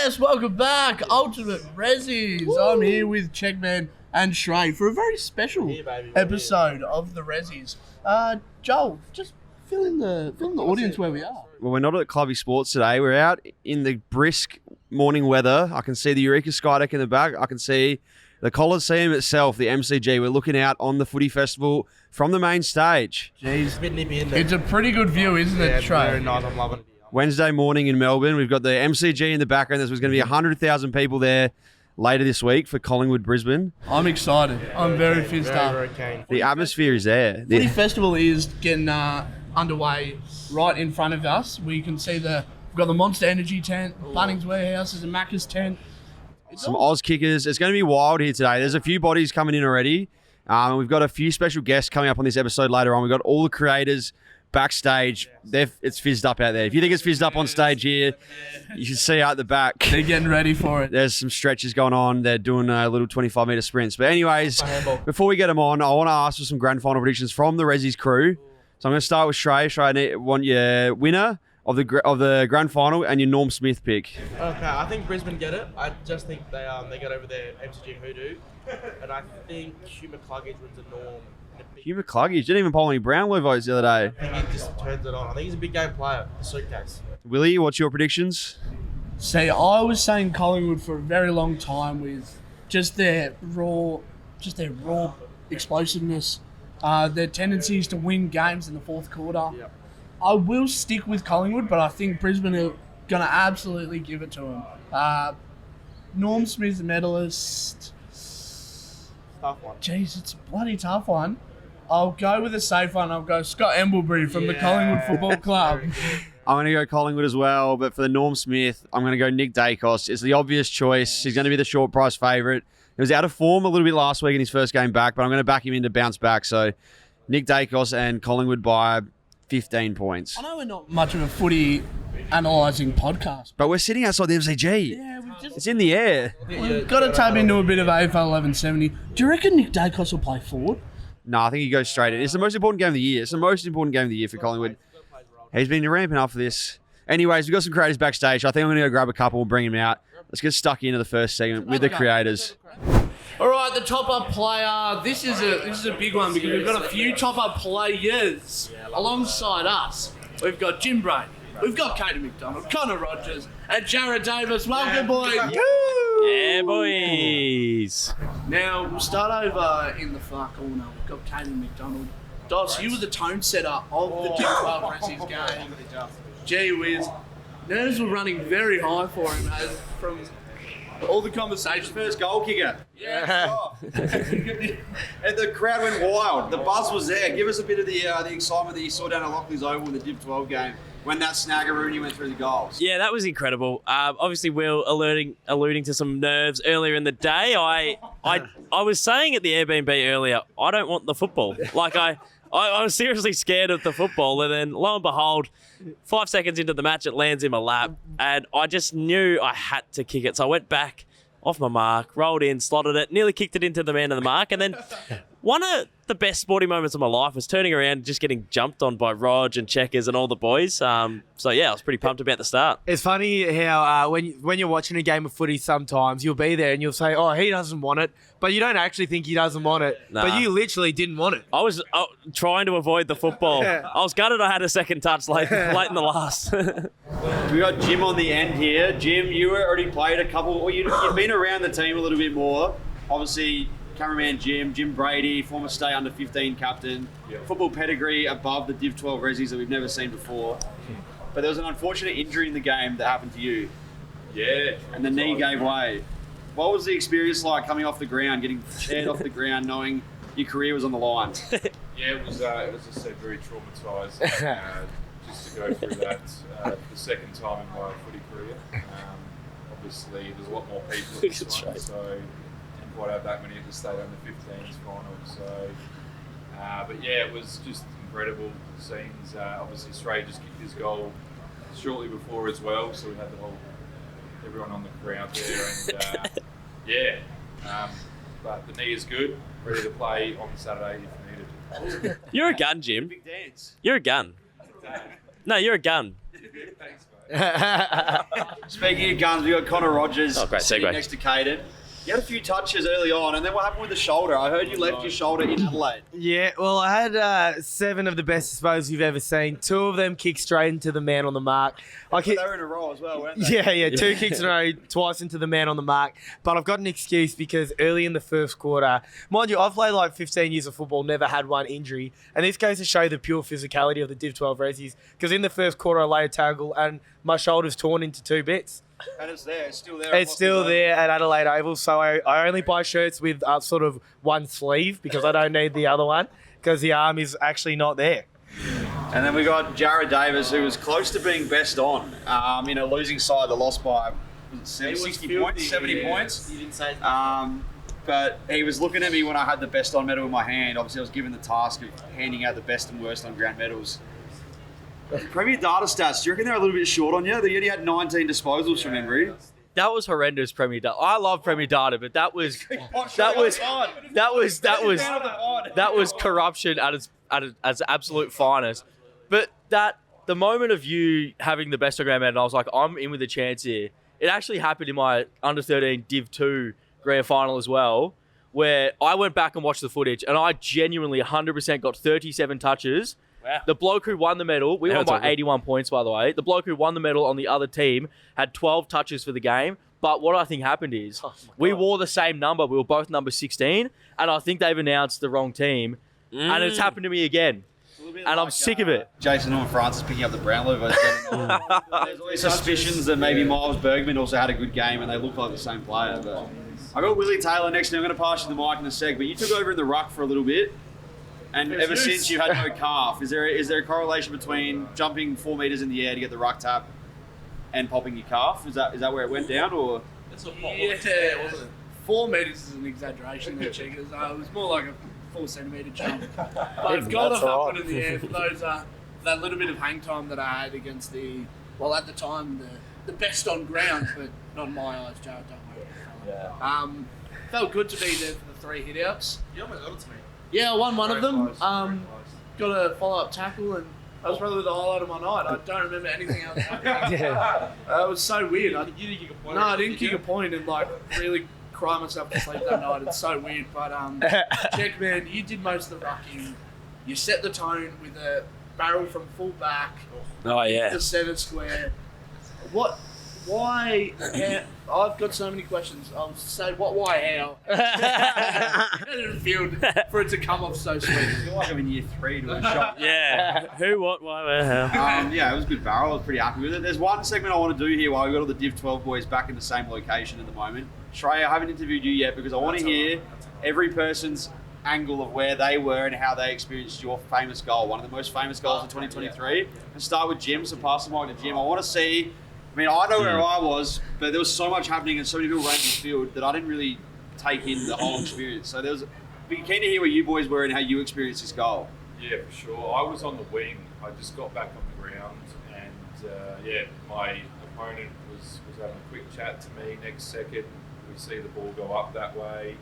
Yes, welcome back, Ultimate Ressies. I'm here with Checkman and Shrey for a very special episode of the Ressies. Joel, just fill in the audience where we are. Well, we're not at Clubby Sports today. We're out in the brisk morning weather. I can see the Eureka Sky Deck in the back. I can see the Coliseum itself, the MCG. We're looking out on the footy festival from the main stage. Jeez, it's a pretty good view, isn't it, Shrey? Very nice. I'm loving it. Wednesday morning in Melbourne. We've got the MCG in the background. There's going to be 100,000 people there later this week for Collingwood, Brisbane. I'm excited. I'm very fizzed up. Very keen. The atmosphere is there. Footy festival is getting underway right in front of us. We can see we've got the Monster Energy tent, Bunnings Warehouse, there's a Macca's tent. Some Oz kickers. It's going to be wild here today. There's a few bodies coming in already. We've got a few special guests coming up on this episode later on. We've got all the creators backstage. It's fizzed up out there. If you think it's fizzed up on stage here, you should see out the back. They're getting ready for it. There's some stretches going on. They're doing little 25-metre sprints. But anyways, before we get them on, I want to ask for some grand final predictions from the Ressies crew. So I'm going to start with Shrey. Shrey, I want your winner of the grand final and your Norm Smith pick. Okay, I think Brisbane get it. I just think they get over their MCG hoodoo. And I think Hugh McCluggage wins a Norm. Hugh McCluggage didn't even poll any Brownlow votes the other day. I think he just turns it on. I think he's a big game player. The suitcase. Willie, what's your predictions? See, I was saying Collingwood for a very long time with just their raw explosiveness, their tendencies to win games in the fourth quarter. Yep. I will stick with Collingwood, but I think Brisbane are going to absolutely give it to them. Norm Smith, the medalist. Tough one. Jeez, it's a bloody tough one. I'll go with a safe one. I'll go Scott Emblebury from the Collingwood Football Club. I'm going to go Collingwood as well, but for the Norm Smith, I'm going to go Nick Dacos. It's the obvious choice. He's going to be the short price favourite. He was out of form a little bit last week in his first game back, but I'm going to back him in to bounce back. So Nick Dacos and Collingwood by 15 points. I know we're not much of a footy analysing podcast, But we're sitting outside the MCG. yeah, It's in the air. we've got to tap into a bit of AFL 1170. Do you reckon Nick Dacos will play forward? No, I think he goes straight in. It's the most important game of the year. It's the most important game of the year for Collingwood. He's been ramping up for this. Anyways, we've got some creators backstage. I think I'm going to go grab a couple and bring them out. Let's get stuck into the first segment with the creators. All right, the top-up player. This is a big one because we've got a few top-up players alongside us. We've got Jim Brady. We've got Katie McDonald, Connor Rogers, and Jared Davis. Welcome, boys. Yeah, boys. Now, we'll start over in the far corner. We've got Katie McDonald. Dos, you were the tone setter of the Jim 12 Ressies game. Gee whiz. Nerves were running very high for him from all the conversation. First goal kicker. Yeah. And the crowd went wild. The buzz was there. Give us a bit of the excitement that you saw down at Lockleys Oval in the Div 12 game when that Snaggaroony went through the goals. Yeah, that was incredible. Obviously, Will alluding to some nerves earlier in the day. I was saying at the Airbnb earlier, I don't want the football. Like I was seriously scared of the football, and then lo and behold, 5 seconds into the match, it lands in my lap, and I just knew I had to kick it. So I went back off my mark, rolled in, slotted it, nearly kicked it into the man of the mark, and then one of the best sporting moments of my life was turning around and just getting jumped on by Rog and Checkers and all the boys. So yeah, I was pretty pumped about the start. It's funny how when you're watching a game of footy, sometimes you'll be there and you'll say, "Oh, he doesn't want it," but you don't actually think he doesn't want it. Nah. But you literally didn't want it. I was trying to avoid the football. I was gutted I had a second touch late in the last. We got Jim on the end here. Jim, you already played a couple. Well, you've been around the team a little bit more. Obviously, cameraman Jim Brady, former state under 15 captain, football pedigree above the Div 12 Ressies that we've never seen before. But there was an unfortunate injury in the game that happened to you. Yeah. And the knee gave way. What was the experience like coming off the ground, getting chaired off the ground, knowing your career was on the line? Yeah, it was as I said, very traumatised. Just to go through that the second time in my footy career. Obviously, there's a lot more people in this one, so didn't quite have that many at the state under 15s final. So, but yeah, it was just incredible scenes. Obviously, Stray just kicked his goal shortly before as well, so we had everyone on the ground there, and but the knee is good, ready to play on Saturday if needed. You're a gun, Jim. Big dance. You're a gun. No, you're a gun. Thanks, Speaking of guns, we got Connor Rogers great sitting segue. next to Caden. You had a few touches early on, and then what happened with the shoulder? I heard you left your shoulder in Adelaide. Yeah, well, I had 7 of the best disposals you've ever seen. 2 of them kicked straight into the man on the mark. They were in a row as well, weren't they? Yeah, 2 kicks in a row, twice into the man on the mark. But I've got an excuse because early in the first quarter, mind you, I've played like 15 years of football, never had one injury. And this goes to show the pure physicality of the Div 12 Ressies. Because in the first quarter, I lay a tackle and my shoulder's torn into 2 bits. And it's there. It's still there. It's still there at Adelaide Oval. So I only buy shirts with sort of one sleeve because I don't need the other one because the arm is actually not there. And then we got Jared Davis, who was close to being best on in a losing side that lost by 60 points, 70 points. You didn't say But he was looking at me when I had the best on medal in my hand. Obviously, I was given the task of handing out the best and worst on ground medals. Premier data stats, do you reckon they're a little bit short on you? They only had 19 disposals from memory. That was horrendous, Premier Data. I love Premier Data, but that was corruption at its absolute finest. But the moment of you having the best on ground medal, I was like, I'm in with a chance here. It actually happened in my under 13 Div 2 grand final as well, where I went back and watched the footage, and I genuinely 100% got 37 touches. Wow. The bloke who won the medal, we won by 81 points, by the way. The bloke who won the medal on the other team had 12 touches for the game. But what I think happened is we wore the same number. We were both number 16. And I think they've announced the wrong team. And it's happened to me again. And I'm sick of it. Jason Norman Francis picking up the Brownlow vote. There's always suspicions that maybe Miles Bergman also had a good game and they look like the same player. But I got Willie Taylor next to me. I'm going to pass you the mic in a sec. But you took over in the ruck for a little bit. And ever since you had no calf, is there a correlation between jumping 4 metres in the air to get the ruck tap and popping your calf? Is that where it went down, or? Yeah, 4 metres is an exaggeration there, Checkers. It was more like a 4 centimetre jump. But I've got to up it in the air for those that little bit of hang time that I had against at the time, the best on ground, but not in my eyes, Jared, don't worry. Yeah. Felt good to be there for the 3 hit-outs. You almost got it to me. Yeah, I won one of them. Close. Got a follow-up tackle, and that was probably the highlight of my night. I don't remember anything else happening. It was so weird. You didn't kick a point. No, I didn't kick a point and really cry myself to sleep that night. It's so weird. But Check, man, you did most of the rucking. You set the tone with a barrel from full back. Oh, yeah. The centre square. Why? I've got so many questions. I'll say why, how. I didn't feel for it to come off so sweet. I feel like I'm in year 3 doing a shot. Yeah. Who, what, why, where, how? Yeah, it was a good barrel. I was pretty happy with it. There's one segment I want to do here while we've got all the Div 12 boys back in the same location at the moment. Shreya, I haven't interviewed you yet because I want to hear every person's angle of where they were and how they experienced your famous goal, one of the most famous goals of 2023. Let's start with Jim, so pass the mic to Jim. I want to see... I mean, I know where I was, but there was so much happening and so many people running the field that I didn't really take in the whole experience. So be keen to hear where you boys were and how you experienced this goal. Yeah, for sure. I was on the wing. I just got back on the ground, and my opponent was having a quick chat to me. Next second, we see the ball go up that way.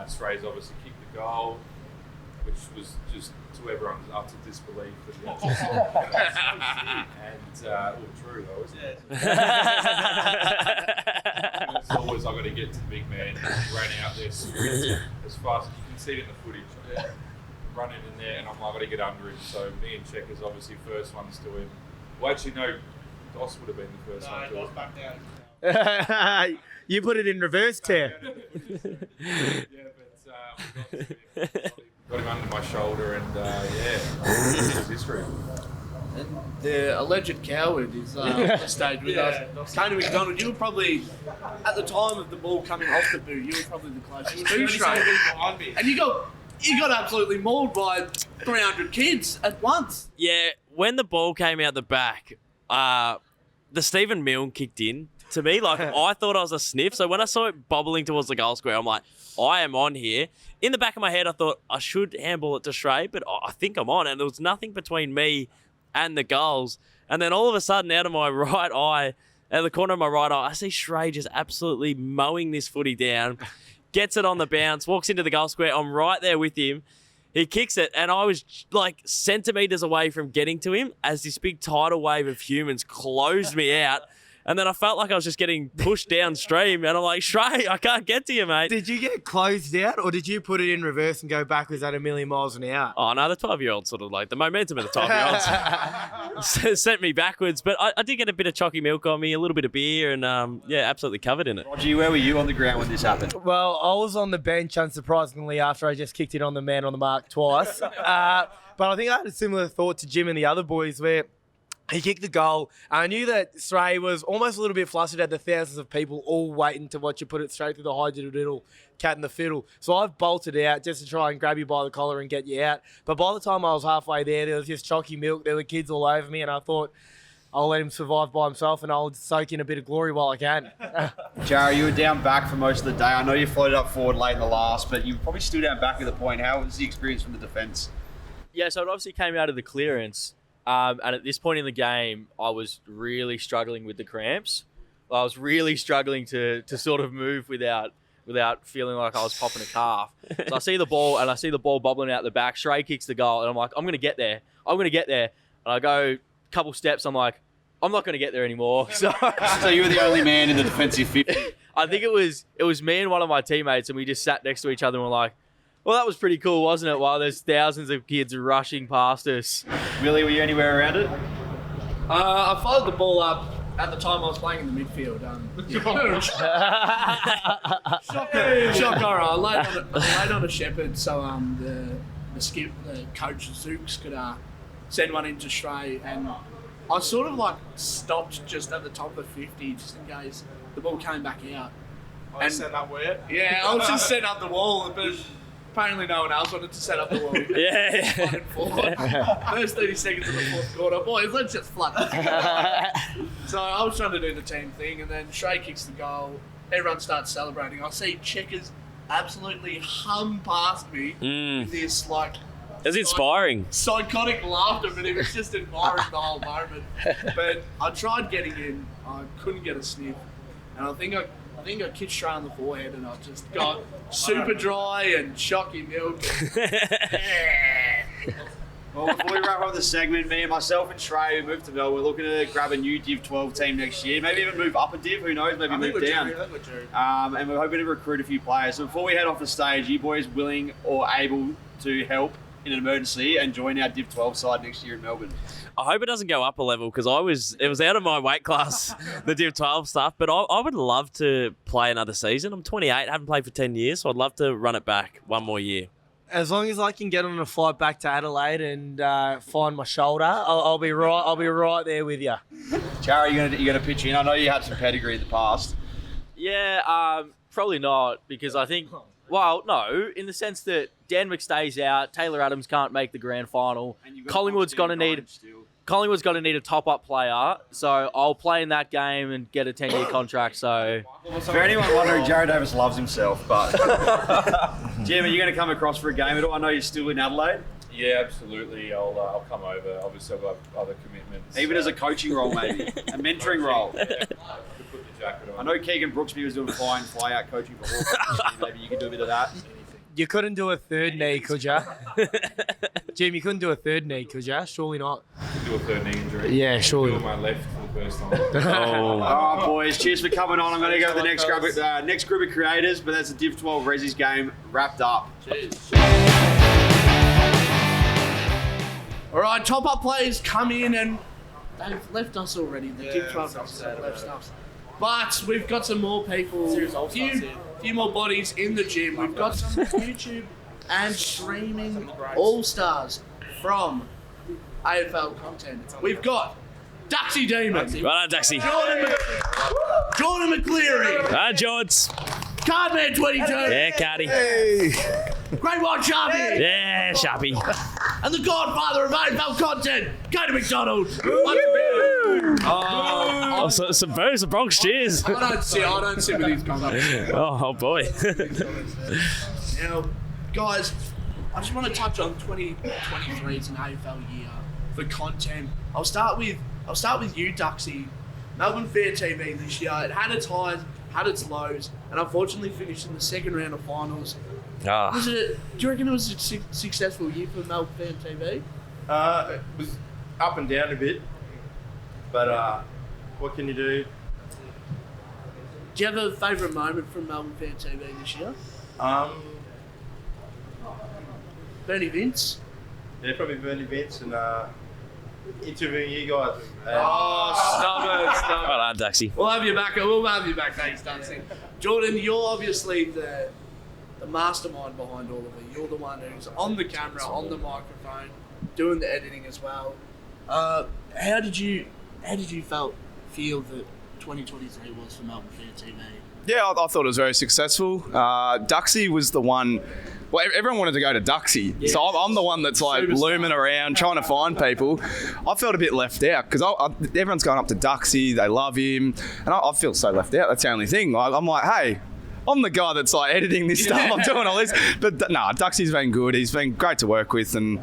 Strays obviously kicked the goal, which was just to everyone's utter disbelief that the and true though, isn't it? It's always I've got to get to the big man. He ran out there sprinting as fast as you can see it in the footage. Running in there, and I'm like, I've got to get under him. So me and Checkers obviously first ones to him. Well, actually no, Doss would have been the first one to him. Back down. You put it in reverse, Tear. Got him under my shoulder, and it was history. And the alleged coward is on the stage with us. Tony McDonald, you were probably, at the time of the ball coming off the boot, you were probably the closest to straight. And you got absolutely mauled by 300 kids at once. Yeah, when the ball came out the back, the Stephen Milne kicked in. To me, I thought I was a sniff. So when I saw it bobbling towards the goal square, I'm like, I am on here. In the back of my head, I thought I should handball it to Shrey, but I think I'm on. And there was nothing between me and the goals. And then all of a sudden, out of my right eye, out of the corner of my right eye, I see Shrey just absolutely mowing this footy down. Gets it on the bounce, walks into the goal square. I'm right there with him. He kicks it, and I was like centimetres away from getting to him as this big tidal wave of humans closed me out. And then I felt like I was just getting pushed downstream, and I'm like, Shrey, I can't get to you, mate. Did you get closed out, or did you put it in reverse and go backwards at 1,000,000 miles an hour? Oh, no, the 12-year-old sort of like, the momentum of the 12-year-olds sent me backwards. But I did get a bit of chalky milk on me, a little bit of beer, and yeah, absolutely covered in it. Roger, where were you on the ground when this happened? Well, I was on the bench, unsurprisingly, after I just kicked it on the man on the mark twice. But I think I had a similar thought to Jim and the other boys where he kicked the goal. I knew that Sray was almost a little bit flustered at the thousands of people all waiting to watch you put it straight through the high diddle cat in the fiddle. So I've bolted out just to try and grab you by the collar and get you out. But by the time I was halfway there was just chalky milk. There were kids all over me, and I thought, I'll let him survive by himself and I'll soak in a bit of glory while I can. Jarrah, you were down back for most of the day. I know you floated up forward late in the last, but you probably stood down back at the point. How was the experience from the defence? Yeah, so it obviously came out of the clearance. And at this point in the game, I was really struggling with the cramps. I was really struggling to sort of move without feeling like I was popping a calf. So I see the ball, and I see the ball bobbling out the back. Shrey kicks the goal, and I'm like, I'm going to get there. And I go a couple steps, I'm like, I'm not going to get there anymore. So you were the only man in the defensive 50. I think it was me and one of my teammates, and we just sat next to each other and were like, well, that was pretty cool, wasn't it? While there's thousands of kids rushing past us. Willie, were you anywhere around it? I followed the ball up at the time I was playing in the midfield. Shock horror. I laid on a shepherd so the coach Zooks could send one into Shrey, and I sort of like stopped just at the top of 50 just in case the ball came back out. And set up where? Yeah, I was just setting up the wall, but apparently no one else wanted to set up the wall. Yeah. First 30 seconds of the fourth quarter, boys, let's just flood it. So I was trying to do the team thing, and then Shrey kicks the goal. Everyone starts celebrating. I see Checkers absolutely hum past me with this like. It was inspiring. Psychotic laughter, but it was just admiring the whole moment. But I tried getting in, I couldn't get a sniff, and I think I kicked Shrey on the forehead, and I just got super dry and chalky milk. Well, before we wrap up the segment, me and myself and Shrey, we moved to Melbourne. We're looking to grab a new Div 12 team next year. Maybe even move up a Div, who knows, maybe move down. And we're hoping to recruit a few players. So before we head off the stage, are you boys willing or able to help in an emergency and join our Div 12 side next year in Melbourne? I hope it doesn't go up a level because it was out of my weight class, the Div 12 stuff, but I would love to play another season. I'm 28, haven't played for 10 years, so I'd love to run it back one more year. As long as I can get on a flight back to Adelaide and find my shoulder, I'll be right there with you. Jarrah, you gonna pitch in? I know you had some pedigree in the past. Yeah, probably not, because I think, well, no, in the sense that Dan McStay's out, Taylor Adams can't make the grand final, Collingwood's going to need a top-up player, so I'll play in that game and get a 10-year contract, so... For anyone wondering, Jarrah Davis loves himself, but... Jim, are you going to come across for a game at all? I know you're still in Adelaide. Yeah, absolutely. I'll come over. Obviously, I've got other commitments. Even as a coaching role, maybe. A mentoring role. Yeah, put the jacket on. I know Keegan Brooksby was doing fly-out coaching for Hawks. Maybe you can do a bit of that. You couldn't do a third knee, could ya? Jim, you couldn't do a third knee, could ya? Surely not. Do a third knee injury. Yeah, surely. On my left for the first time. All right, boys. Cheers for coming on. I'm going to go to the next group of creators, but that's the Div 12 Ressies game wrapped up. Cheers. All right, top-up players come in and they've left us already. The Div 12 Ressies have left us. But we've got some more people, few more bodies in the gym. We've got some YouTube and streaming all-stars from AFL content. We've got Duxie Demon. Well done, Duxie. Jordan McCleary. Hi, George. Cardman 22. Yeah, Cardi. Hey. Great White Sharpie. Yeah, Sharpie. And the godfather of AFL content, Cody McDonald. Some Bronx cheers. I don't sit with these guys. Oh boy. Now, guys, I just want to touch on 2023 as an AFL year for content. I'll start with you, Duxie. Melbourne Fair TV this year. It had its highs, had its lows, and unfortunately finished in the second round of finals. Do you reckon it was a successful year for Melbourne Fan TV? It was up and down a bit, but what can you do? Do you have a favourite moment from Melbourne Fan TV this year? Bernie Vince? Yeah, probably Bernie Vince and interviewing you guys. Stop it. Well done, Duxie. We'll have you back. Thanks, Dunsey. Jordan, you're obviously the mastermind behind all of it. You're the one who's on the camera, on the microphone, doing the editing as well. How did you feel that 2023 was for Melbourne Fan TV? Yeah, I thought it was very successful. Duxie was the one. Well, everyone wanted to go to Duxie, so I'm the one that's like looming around trying to find people. I felt a bit left out because everyone's going up to Duxie, they love him, and I feel so left out. That's the only thing. I'm like, hey, I'm the guy that's like editing this stuff. I'm doing all this, but no, Duxie's been good. He's been great to work with, and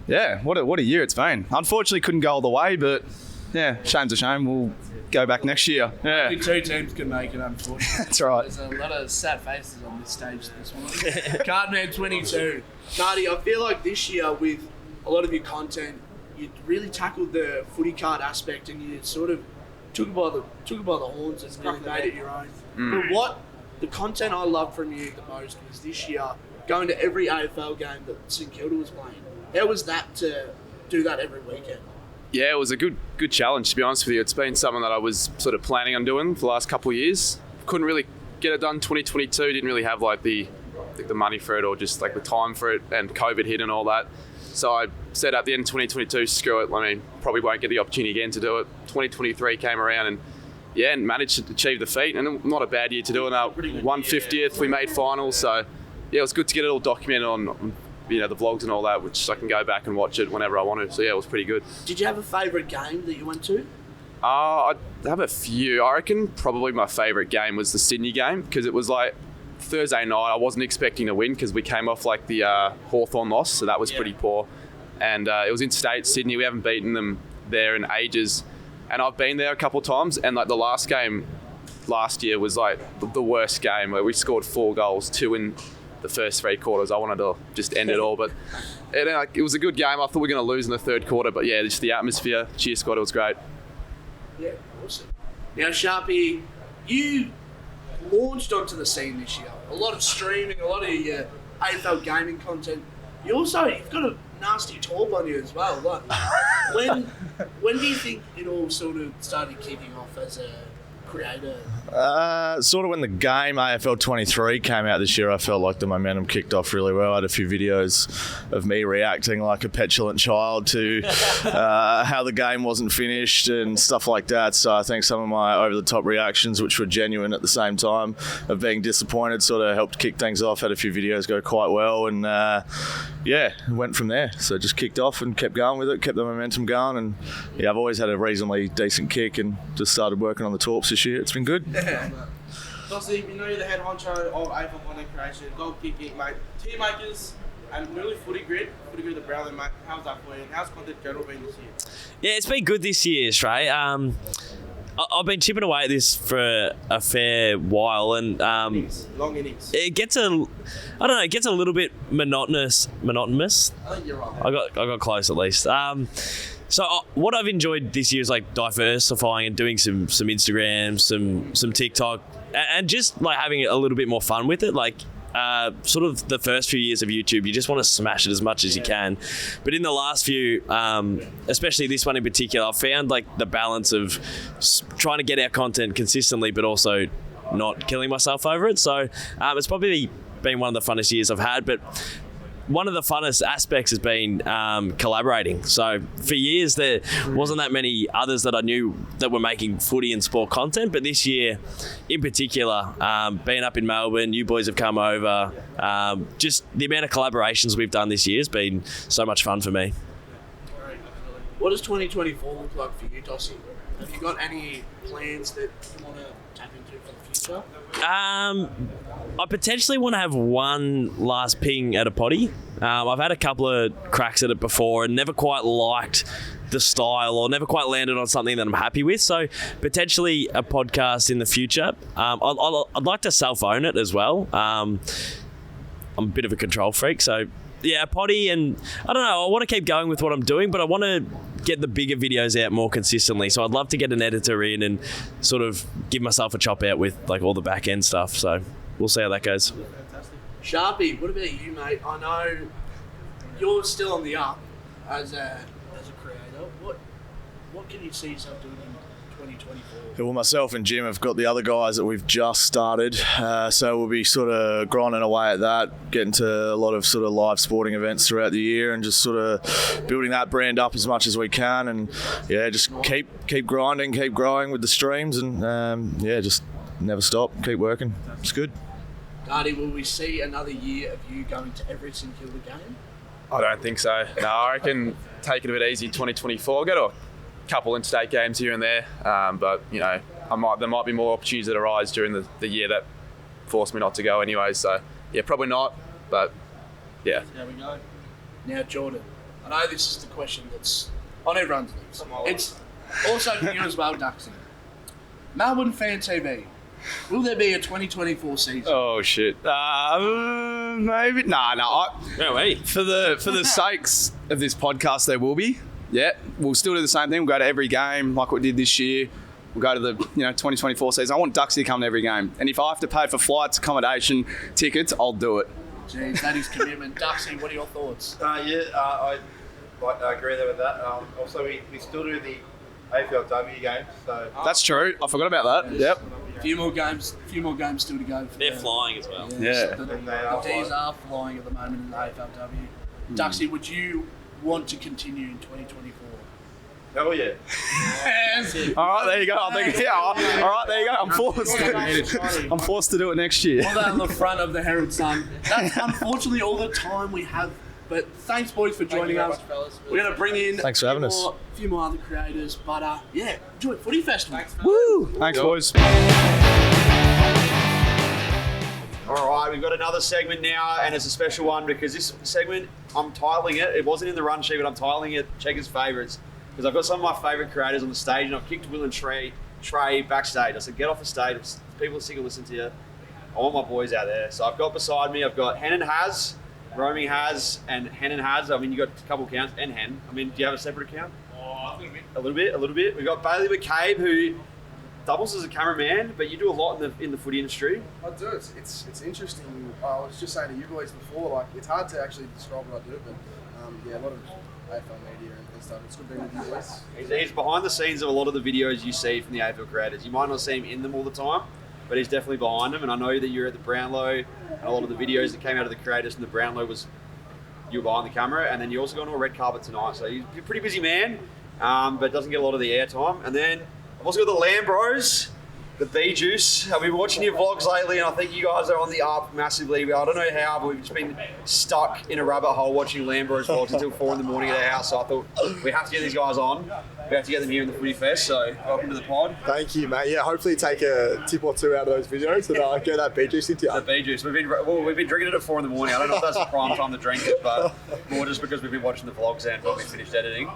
yeah, what a year it's been. Unfortunately, couldn't go all the way, but yeah, shame's a shame. We'll go back next year. Yeah. Only 2 teams can make it, unfortunately. That's right. There's a lot of sad faces on this stage this morning. Cardman 22. Marty, I feel like this year with a lot of your content, you really tackled the footy card aspect and you sort of took it by the horns and really made it your own. But what the content I loved from you the most was this year going to every AFL game that St Kilda was playing. How was that to do that every weekend? Yeah, it was a good challenge, to be honest with you. It's been something that I was sort of planning on doing for the last couple of years. Couldn't really get it done 2022, didn't really have like the money for it or just like the time for it, and COVID hit and all that. So I said at the end of 2022, screw it, I mean, probably won't get the opportunity again to do it. 2023 came around and managed to achieve the feat, and not a bad year to do it. 150th, we made finals, so yeah, it was good to get it all documented on the vlogs and all that, which I can go back and watch it whenever I want to. So yeah, it was pretty good. Did you have a favourite game that you went to? I have a few. I reckon probably my favourite game was the Sydney game because it was like Thursday night. I wasn't expecting to win because we came off like the Hawthorn loss, so that was pretty poor. And it was in state Sydney. We haven't beaten them there in ages, and I've been there a couple of times. And like the last game last year was like the worst game where we scored 4 goals, 2 in the first 3 quarters. I wanted to just end it all, but it was a good game. I thought we were going to lose in the 3rd quarter, but yeah, just the atmosphere, cheer squad, it was great. Yeah, awesome. Now, Sharpie, you launched onto the scene this year. A lot of streaming, a lot of your AFL gaming content. You've got a nasty talk on you as well. Like, when do you think it all sort of started kicking off as a creator? Sort of when the game AFL 23 came out this year, I felt like the momentum kicked off really well. I had a few videos of me reacting like a petulant child to how the game wasn't finished and stuff like that. So I think some of my over-the-top reactions, which were genuine at the same time of being disappointed, sort of helped kick things off. Had a few videos go quite well, and went from there. So just kicked off and kept going with it, kept the momentum going, and yeah, I've always had a reasonably decent kick and just started working on the talks this year. It's been good. Dossie, you know you're the head honcho of AFL content creation, goal kicking, mate, team makers, and really footy grid the Brownlow, mate. How's that for you? And how's content general been this year? Yeah, it's been good this year, Trey. I've been chipping away at this for a fair while, and long innings. It gets a little bit monotonous. I think you're right. I got close at least. So what I've enjoyed this year is like diversifying and doing some Instagram, some TikTok, and just like having a little bit more fun with it. Like sort of the first few years of YouTube, you just want to smash it as much as you can. But in the last few, especially this one in particular, I've found like the balance of trying to get our content consistently, but also not killing myself over it. So it's probably been one of the funnest years I've had. But one of the funnest aspects has been collaborating. So for years there wasn't that many others that I knew that were making footy and sport content, but this year in particular, being up in Melbourne, you boys have come over, just the amount of collaborations we've done this year has been so much fun for me. What does 2024 look like for you, Dossie? Have you got any plans that you want to tap into for the future? I potentially want to have one last ping at a potty. I've had a couple of cracks at it before and never quite liked the style or never quite landed on something that I'm happy with. So potentially a podcast in the future. I'd like to self-own it as well. I'm a bit of a control freak, so yeah, potty, and I don't know, I want to keep going with what I'm doing, but I want to get the bigger videos out more consistently. So I'd love to get an editor in and sort of give myself a chop out with like all the back end stuff. So we'll see how that goes. Sharpie, what about you, mate? I know you're still on the up as a creator. What can you see yourself doing in 2024? Well, myself and Jim have got the other guys that we've just started, so we'll be sort of grinding away at that, getting to a lot of sort of live sporting events throughout the year, and just sort of building that brand up as much as we can, and yeah, just keep grinding, keep growing with the streams, and yeah, just never stop, keep working. It's good. Darty, will we see another year of you going to every single game? I don't think so. No, I reckon take it a bit easy 2024. Go to a couple interstate games here and there, but you know, there might be more opportunities that arise during the year that force me not to go anyway. So yeah, probably not. But yeah. There we go. Now, Jordan, I know this is the question that's on everyone's lips. It's also for you as well, Duxie. Melbourne Fan TV. Will there be a 2024 season? Oh shit. Maybe. No. Wait. For the sakes of this podcast, there will be. Yeah, we'll still do the same thing. We'll go to every game like we did this year. We'll go to the 2024 season. I want Duxie to come to every game, and if I have to pay for flights, accommodation, tickets, I'll do it. Jeez, that is commitment. Duxie, what are your thoughts? I agree there with that. Also, we still do the AFLW games. So That's true. I forgot about that. Yep. A few more games still to go. They're flying as well. Yeah. The D's are flying at the moment in the AFLW. Duxie, would you want to continue in 2024? hell yeah. All right, there you go. All right, there you go. I'm forced to do it next year. All that on the front of the Herald Sun. That's unfortunately all the time we have. But thanks, boys, for joining us. We're going to bring in a few more other creators. But yeah, enjoy Footy Festival. Woo! Thanks, boys. All right, we've got another segment now, and it's a special one because this segment, I'm titling it. It wasn't in the run sheet, but I'm titling it Checkers Favourites because I've got some of my favourite creators on the stage, and I've kicked Will and Trey backstage. I said, get off the stage. People are sick of listening to you. I want my boys out there. So I've got beside me, I've got Hen and Haz, Roaming Haz, and Hen and Haz. I mean, you got a couple accounts, and Hen. I mean, do you have a separate account? Oh, A little bit. We've got Bailey McCabe, who doubles as a cameraman, but you do a lot in the footy industry. I do. It's interesting. I was just saying to you boys before, like it's hard to actually describe what I do, but yeah, a lot of AFL media and stuff. It's good being with you boys. He's behind the scenes of a lot of the videos you see from the AFL creators. You might not see him in them all the time, but he's definitely behind them. And I know that you're at the Brownlow, and a lot of the videos that came out of the creators from the Brownlow was you were behind the camera, and then you also got on a red carpet tonight. So you're a pretty busy man, but doesn't get a lot of the airtime. And then I've also got the Lambros, the Bee Juice. We've been watching your vlogs lately, and I think you guys are on the up massively. I don't know how, but we've just been stuck in a rabbit hole watching Lambros vlogs until 4 in the morning at our house. So I thought we have to get these guys on. We have to get them here in the Footy Fest. So welcome to the pod. Thank you, mate. Yeah, hopefully take a tip or two out of those videos and get that Bee Juice into you. The Bee Juice. We've been drinking it at 4 in the morning. I don't know if that's the prime time to drink it, but more just because we've been watching the vlogs and when we finished editing.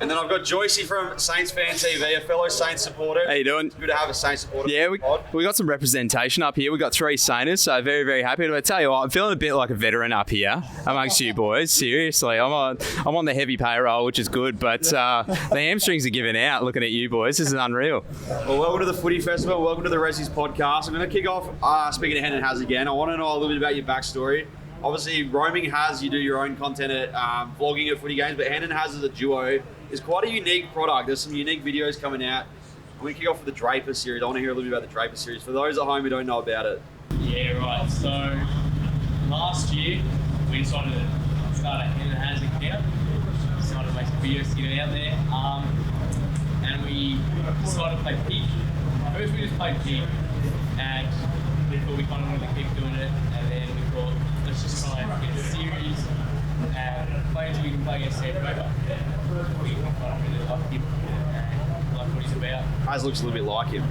And then I've got Joycey from Saints Fan TV, a fellow Saints supporter. How you doing? It's good to have a Saints supporter. Yeah, we got some representation up here. We got 3 Sainters, so very, very happy. But I tell you what, I'm feeling a bit like a veteran up here amongst you boys. Seriously, I'm on the heavy payroll, which is good. But the hamstrings are giving out. Looking at you boys, this is unreal. Well, welcome to the Footy Festival. Welcome to the Ressies podcast. I'm going to kick off speaking to Hen and Haz again. I want to know a little bit about your backstory. Obviously, Roaming Haz, you do your own content at vlogging at footy games, but Hen and Haz as a duo is quite a unique product. There's some unique videos coming out. I'm going to kick off with the Draper series. I want to hear a little bit about the Draper series for those at home who don't know about it. Yeah, right. So last year we decided to start a Hen and Haz account. Decided to make some videos to get out there, and we decided to play Pig. First we just played Pig, and we thought we kind of wanted to keep doing it, and then we thought let's just try and get a series and play until we can play against Sam Draper. We kind of really like him and like what he's about. Haz looks a little bit like him.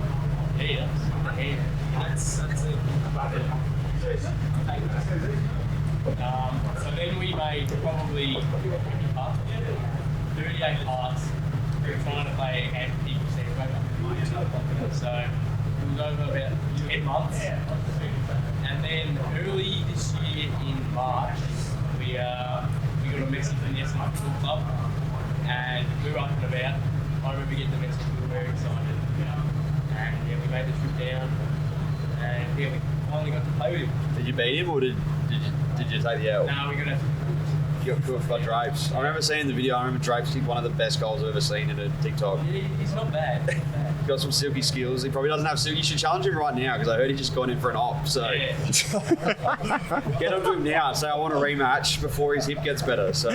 Yeah, he does. The hair. That's it. So then we made probably 38 parts trying to play and people Sam Draper. So it was over about 10 months. And then early this year in March, we got a message from the Essendon Football Club, and we were up and about. I remember getting the message, we were very excited. And yeah, we made the trip down, and yeah, we finally got to play with him. Did you beat him, or did you take the L? No, we got to. You got Drapes. I remember seeing the video. I remember Drapes did one of the best goals I've ever seen in a TikTok. Yeah, he's not bad. He's got some silky skills. He probably doesn't have silky. You should challenge him right now because I heard he's just gone in for an op. So Yeah. get on to him now and say I want a rematch before his hip gets better. So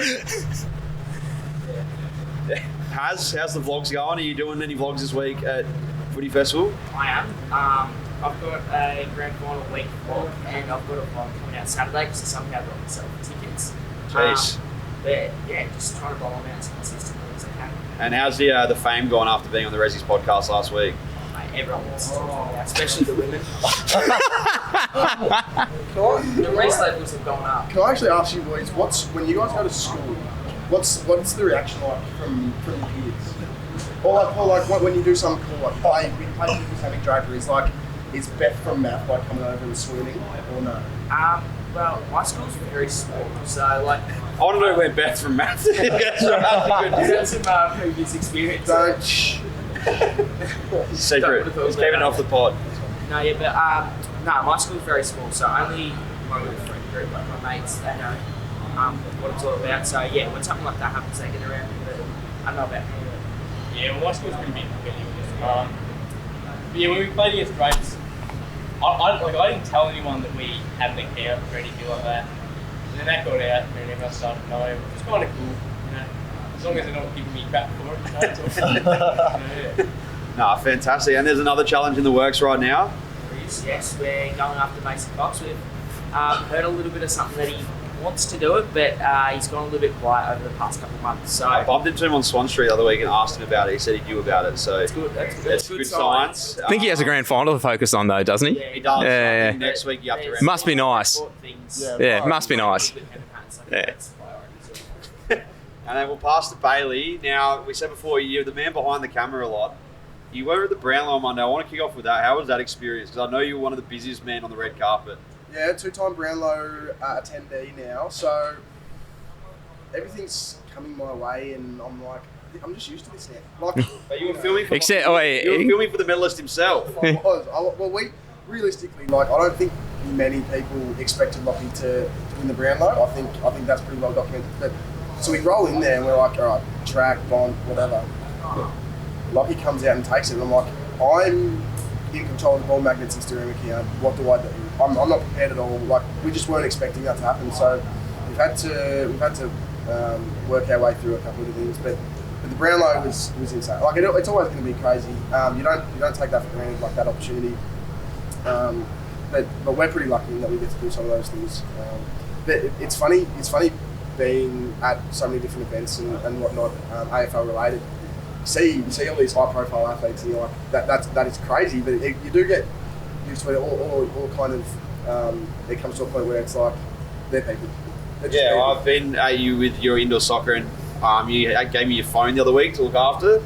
how's the vlogs going? Are you doing any vlogs this week at Footy Festival? I am. I've got a grand final week vlog, and I've got a vlog coming out Saturday because I somehow got myself tickets. Jeez. But yeah, just trying to bowl them out as consistently as I can. And how's the fame gone after being on the Ressies podcast last week? Mate, everyone wants to talk about, especially the women. The race levels have gone up. Can I actually ask you boys, when you guys go to school, what's the reaction like from your peers? Or like when you do something cool, like we play people's having draperies, like is Beth from Math like coming over and swooning or no? Well, my school's very small, so like. I want to know where Beth from Math is. That's some previous experience. Don't. Secret. He's keeping it off the pod. No, yeah, but no, my school's very small, so only my little friend group, like my mates, they know what it's all about. So yeah, when something like that happens, they get around me, but I don't know about me. Yeah, well, my school's pretty big. But yeah, when we played against Drapes, I didn't tell anyone that we had an account or anything like that. And then that got out, and everyone started knowing. It was kind of cool, you know. As long as they're not giving me crap for it, you know. It's all yeah. Nah, fantastic. And there's another challenge in the works right now. Yes, we're going after Mason Cox. We've heard a little bit of something that he wants to do it, but he's gone a little bit quiet over the past couple of months. So I bumped into him on Swan Street the other week and asked him about it. He said he knew about it, so that's good. That's good signs. I think he has a grand final to focus on, though, doesn't he? Yeah, he does. Yeah. Next week you have to. Must be nice. Yeah, must be nice. Yeah. And then we'll pass to Bailey. Now, we said before, you're the man behind the camera a lot. You were at the Brownlow on Monday. I want to kick off with that. How was that experience? Because I know you were one of the busiest men on the red carpet. Yeah, two-time Brownlow attendee now, so everything's coming my way, and I'm like, I'm just used to this now. Like, but you were filming for you were filming for the medalist himself. I was. Well, we realistically, like, I don't think many people expected Lockie to win the Brownlow. I think that's pretty well documented. But so we roll in there and we're like, all right, track, bond, whatever. Lockie comes out and takes it, and I'm like, I'm in control of the ball magnets and steering account. What do I do? I'm not prepared at all. Like, we just weren't expecting that to happen. So we've had to work our way through a couple of things, but the Brownlow was insane. Like, it's always going to be crazy. You don't take that for granted, like that opportunity. But we're pretty lucky that we get to do some of those things. But it's funny being at so many different events and whatnot, AFL related. You see all these high profile athletes, and you're like, that is crazy. But you do get used to it. All kind of it comes to a point where it's like they're people. Yeah, people. I've been at you with your indoor soccer, and you gave me your phone the other week to look after.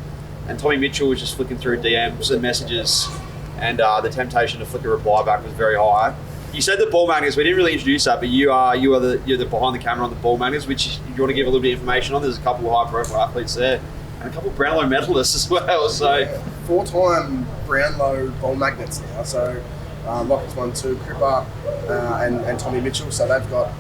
And Tommy Mitchell was just flicking through DMs and messages, and the temptation to flick a reply back was very high. You said the ball magnets. We didn't really introduce that, but you're the behind the camera on the ball magnets, which you want to give a little bit of information on. There's a couple of high profile athletes there, and a couple of Brownlow medalists as well. So 4-time Brownlow ball magnets now. So Lockie's won 2, Cripper and Tommy Mitchell. So they've got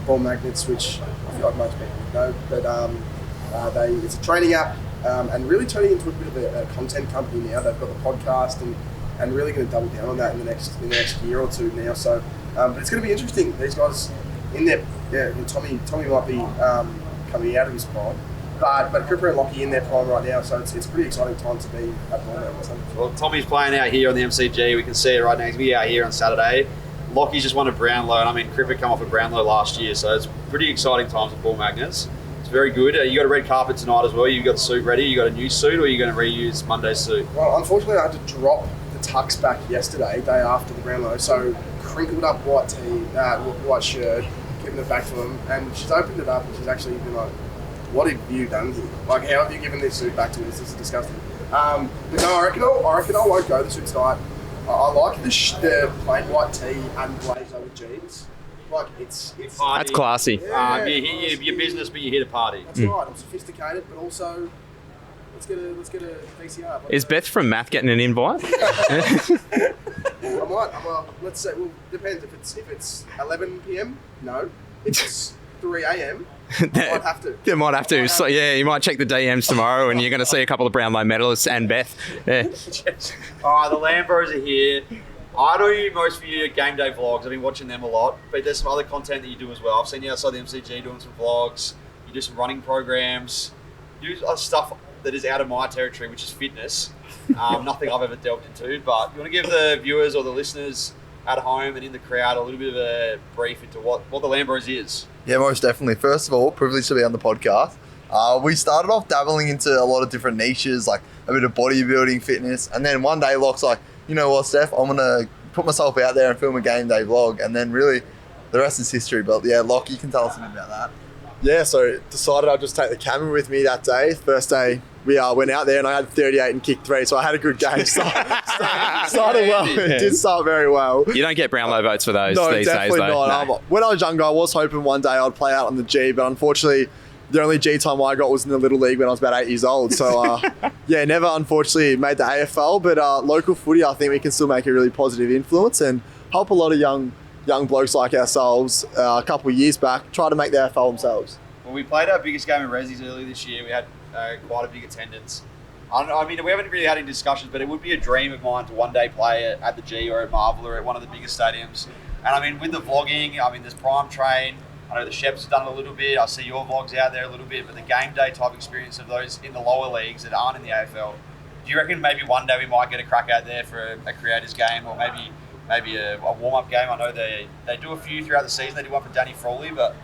ball magnets, which I feel like most people know. But it's a training app, and really turning into a bit of a content company now. They've got the podcast and really going to double down on that in the next year or two now. So, but it's going to be interesting. These guys in there, yeah. Tommy might be coming out of his prime, but Cooper and Lockie in their prime right now. So it's a pretty exciting time to be at Brownlow. Well, Tommy's playing out here on the MCG. We can see it right now. He's going to be out here on Saturday. Lockie's just won a Brownlow, and I mean, Cripper come off a Brownlow last year, so it's pretty exciting times with ball magnets. It's very good. You got a red carpet tonight as well. You got the suit ready. You got a new suit, or are you going to reuse Monday's suit? Well, unfortunately, I had to drop tux back yesterday, day after the Brownlow, so crinkled up white white shirt, giving it back to them, and she's opened it up and she's actually been like, what have you done here? Like, how have you given this suit back to me? This is disgusting. But no, I reckon I won't go the suit tonight. I like the plain white tee and blazer with jeans. Like it's Party. That's classy. You're business, but you're here to party. That's right. I'm sophisticated, but also let's get a VCR. Is Beth from Math getting an invite? I might. Let's say. Well, depends. If it's 11 p.m. No. If it's 3 a.m. I might have to. You might have to. So, yeah, you might check the DMs tomorrow, and you're going to see a couple of Brownlow medalists and Beth. Yeah. All right, the Lambros are here. I do most of your game day vlogs. I've been watching them a lot, but there's some other content that you do as well. I've seen you outside the MCG doing some vlogs. You do some running programs. You do stuff that is out of my territory, which is fitness. Nothing I've ever delved into. But you want to give the viewers or the listeners at home and in the crowd a little bit of a brief into what the Lambros is? Yeah, most definitely. First of all, privileged to be on the podcast. We started off dabbling into a lot of different niches, like a bit of bodybuilding, fitness, and then one day Locke's like, you know what, Steph, I'm going to put myself out there and film a game day vlog, and then really the rest is history. But yeah, Locke, you can tell us a bit about that. Yeah, so decided I'd just take the camera with me that day. First day, we went out there and I had 38 and kicked 3, so I had a good game. Started well. It did start very well. You don't get Brownlow votes for those these days, though. No, definitely not. No. When I was younger, I was hoping one day I'd play out on the G, but unfortunately, the only G time I got was in the Little League when I was about 8 years old. So, yeah, never unfortunately made the AFL, but local footy, I think we can still make a really positive influence and help a lot of young blokes like ourselves a couple of years back try to make the AFL themselves. Well, we played our biggest game in Ressies earlier this year. We had quite a big attendance. I mean, we haven't really had any discussions, but it would be a dream of mine to one day play at the G or at Marvel or at one of the biggest stadiums. And I mean, with the vlogging, I mean, there's Prime Train. I know the Sheps have done it a little bit. I see your vlogs out there a little bit, but the game day type experience of those in the lower leagues that aren't in the AFL, do you reckon maybe one day we might get a crack out there for a creators game or maybe a warm-up game? I know they do a few throughout the season. They do one for Danny Frawley, but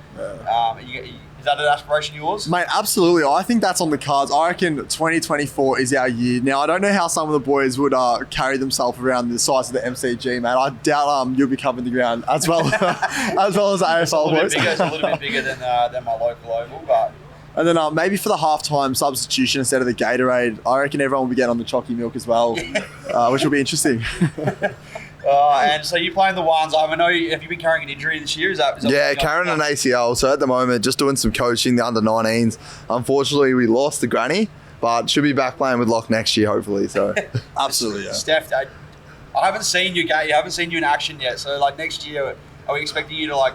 is that an aspiration of yours? Mate, absolutely. I think that's on the cards. I reckon 2024 is our year. Now, I don't know how some of the boys would carry themselves around the size of the MCG, mate. I doubt you'll be covering the ground as well as AFL boys. It's a little bit bigger than my local oval, but... And then maybe for the halftime substitution instead of the Gatorade, I reckon everyone will be getting on the chalky milk as well, which will be interesting. And so you're playing the ones. I know. Have you been carrying an injury this year? Is that carrying an ACL. So at the moment, just doing some coaching, the under-19s. Unfortunately, we lost the granny, but should be back playing with Locke next year, hopefully. So absolutely, yeah. Steph, I haven't seen you in action yet. So like next year, are we expecting you to like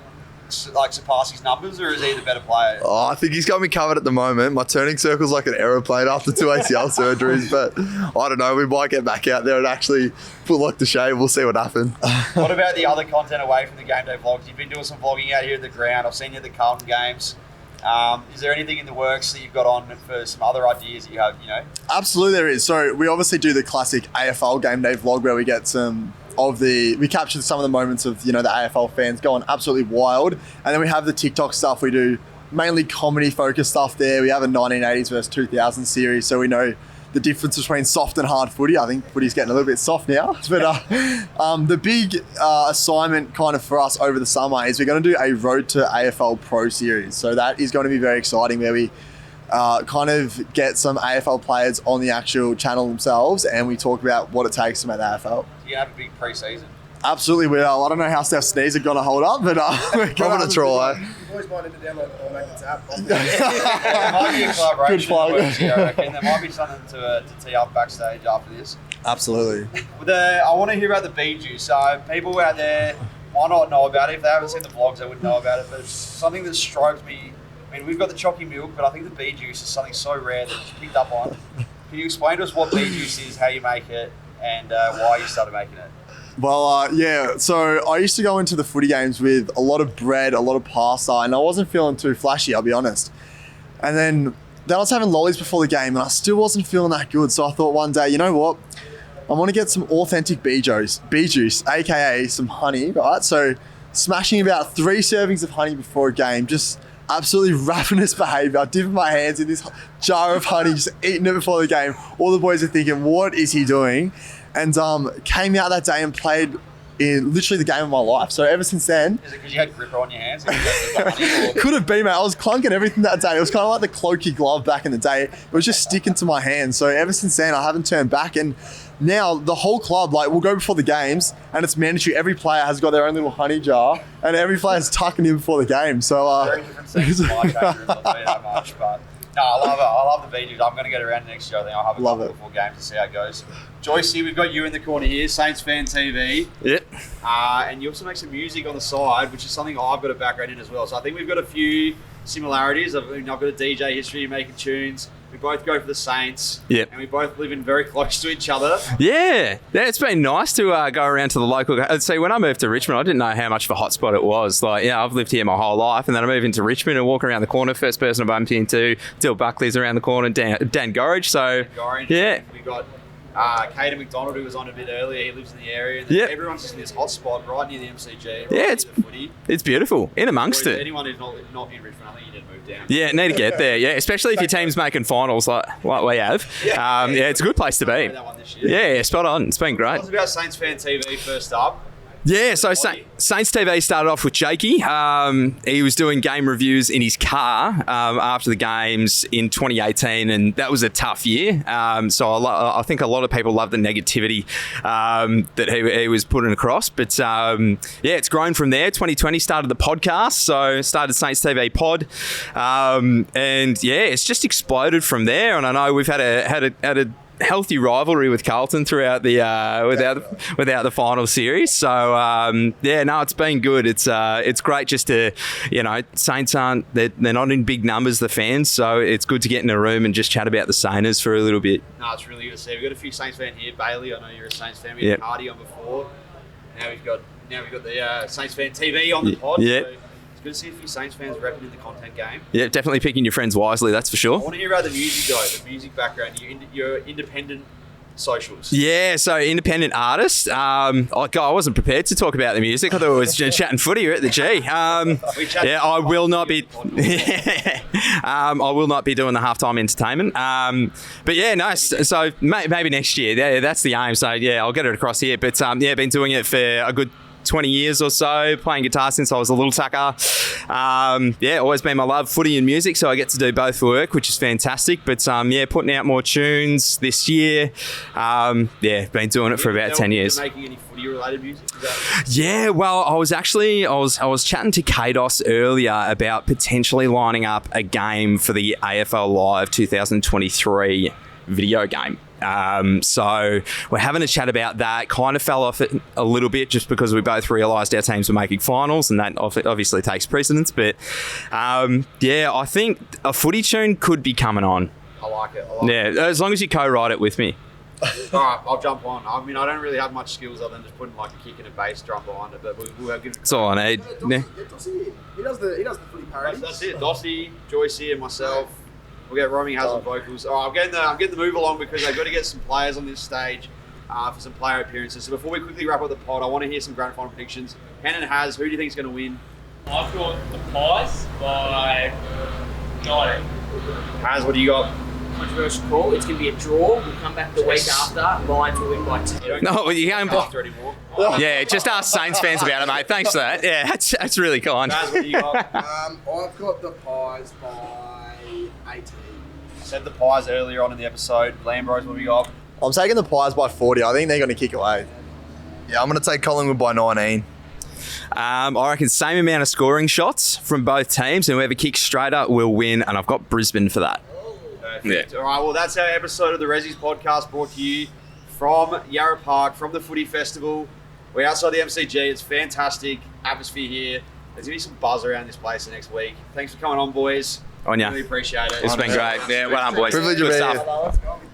surpass his numbers, or is he the better player? Oh, I think he's got me covered at the moment. My turning circle's like an aeroplane after 2 ACL surgeries, but I don't know. We might get back out there and actually put Locke to shame. We'll see what happens. What about the other content away from the game day vlogs? You've been doing some vlogging out here at the ground. I've seen you at the Carlton games. Is there anything in the works that you've got on for some other ideas that you have, Absolutely there is. So we obviously do the classic AFL game day vlog where we get we capture some of the moments of, the AFL fans going absolutely wild. And then we have the TikTok stuff. We do mainly comedy focused stuff there. We have a 1980s versus 2000 series. So we know the difference between soft and hard footy. I think footy's getting a little bit soft now. But the big assignment kind of for us over the summer is we're going to do a Road to AFL Pro series. So that is going to be very exciting, where we kind of get some AFL players on the actual channel themselves and we talk about what it takes to make the AFL. Do you have a big pre-season? Absolutely will. I don't know how Steph's sneeze are going to hold up, but we're going to try. You boys might need to download or make this app. There might be a collaboration. Good plug. I reckon there might be something to tee up backstage after this. Absolutely. I want to hear about the bee juice. So people out there might not know about it. If they haven't seen the vlogs, they wouldn't know about it. But it's something that strikes me. I mean, we've got the chalky milk, but I think the bee juice is something so rare that it's picked up on. Can you explain to us what bee juice is, how you make it, and why you started making it? Well, yeah. So I used to go into the footy games with a lot of bread, a lot of pasta, and I wasn't feeling too flashy, I'll be honest. And then I was having lollies before the game, and I still wasn't feeling that good. So I thought one day, you know what? I want to get some authentic bee juice, aka some honey, right? So smashing about 3 servings of honey before a game, just absolutely ravenous behaviour. Dipping my hands in this jar of honey, just eating it before the game. All the boys are thinking, what is he doing? And came out that day and played in literally the game of my life. So ever since then... Is it because you had gripper on your hands? Could have been, mate. I was clunking everything that day. It was kind of like the cloaky glove back in the day. It was just sticking to my hands. So ever since then, I haven't turned back. And now the whole club, like, we'll go before the games, and it's mandatory. Every player has got their own little honey jar, and every player's tucking in before the game. So, very different scenes in my change rooms. I'll tell you that much. But no, I love it. I love the videos. I'm going to get around next year. I think I'll have a couple before games to see how it goes. Joyce, we've got you in the corner here, Saints Fan TV. Yep. And you also make some music on the side, which is something I've got a background in as well. So I think we've got a few similarities. I've got a DJ history making tunes. We both go for the Saints. Yep. And we both live in very close to each other. Yeah, it's been nice to go around to the local. See, when I moved to Richmond, I didn't know how much of a hotspot it was. Like, yeah, I've lived here my whole life, and then I moved into Richmond and walk around the corner. First person I bumped into, Dill Buckley's around the corner, Dan Gorridge. So, yeah. We got Caden McDonald, who was on a bit earlier. He lives in the area. Yep. Everyone's just in this hotspot right near the MCG. Right Yeah, near the footy. it's beautiful in amongst Or it. Anyone who's not in Richmond, I think you need to move down. Yeah, need to get there. Yeah, especially if your team's making finals like we have. Yeah, it's a good place to be. Yeah, spot on. It's been great. Tell us about Saints Fan TV first up. Yeah, so Saints TV started off with Jakey. He was doing game reviews in his car after the games in 2018, and that was a tough year. So I think a lot of people love the negativity that he was putting across. But yeah, it's grown from there. 2020 started the podcast, so started Saints TV Pod, and yeah, it's just exploded from there. And I know we've had a healthy rivalry with Carlton throughout the without the final series. So yeah, no, it's been good. It's great just to, Saints they're not in big numbers, the fans, so it's good to get in a room and just chat about the Saints for a little bit. No, it's really good to see. We've got a few Saints fans here. Bailey, I know you're a Saints fan. We had Hardy on before. Now we've got the Saints Fan TV on the pod. Yeah. So it's good to see a few Saints fans repping in the content game. Yeah, definitely picking your friends wisely, that's for I sure. want to hear about the music though, the music background, your independent socials. Yeah, so independent artist. I wasn't prepared to talk about the music. I thought it was chatting footy at the G. Yeah, I will not be. I will not be doing the halftime entertainment. But yeah, no. So maybe next year. Yeah, that's the aim. So yeah, I'll get it across here. But yeah, been doing it for a good 20 years or so, playing guitar since I was a little tucker. Yeah, always been my love, footy and music, so I get to do both for work, which is fantastic. But yeah, putting out more tunes this year. Yeah, been doing it for about 10 years. Making any footy related music? Yeah, well, I was chatting to Kados earlier about potentially lining up a game for the AFL Live 2023 video game. So we're having a chat about that. Kind of fell off it a little bit just because we both realised our teams were making finals, and that obviously takes precedence. But yeah, I think a footy tune could be coming on. I like it. Yeah, as long as you co-write it with me. All right, I'll jump on. I mean, I don't really have much skills other than just putting like a kick and a bass drum behind it, but we'll have given it. That's all I need. Yeah. He does the footy parodies. That's it. Dossie, Joycey, and myself. We'll get Romy has some vocals. Oh, I'm getting the move along because they've got to get some players on this stage for some player appearances. So before we quickly wrap up the pod, I want to hear some grand final predictions. Hannon has. Who do you think is going to win? I've got the Pies by 90. Has, what do you got? Controversial call. It's going to be a draw. We'll come back the week after. Lions will win by 2. No, you can't after anymore. Yeah, just ask Saints fans about it, mate. Thanks for that. Yeah, that's really kind. Has, what do you got? I've got the Pies by 18. I said the Pies earlier on in the episode. Lambros, what do you got? I'm taking the Pies by 40. I think they're going to kick away. Yeah, I'm going to take Collingwood by 19. I reckon same amount of scoring shots from both teams, and whoever kicks straight up will win, and I've got Brisbane for that. Perfect. All right, well, that's our episode of the Ressies podcast brought to you from Yarra Park, from the Footy Festival. We're outside the MCG. It's fantastic atmosphere here. There's going to be some buzz around this place the next week. Thanks for coming on, boys. On ya. Really appreciate it. It's been great. Yeah, well done, boys. Privilege of Good being stuff. here.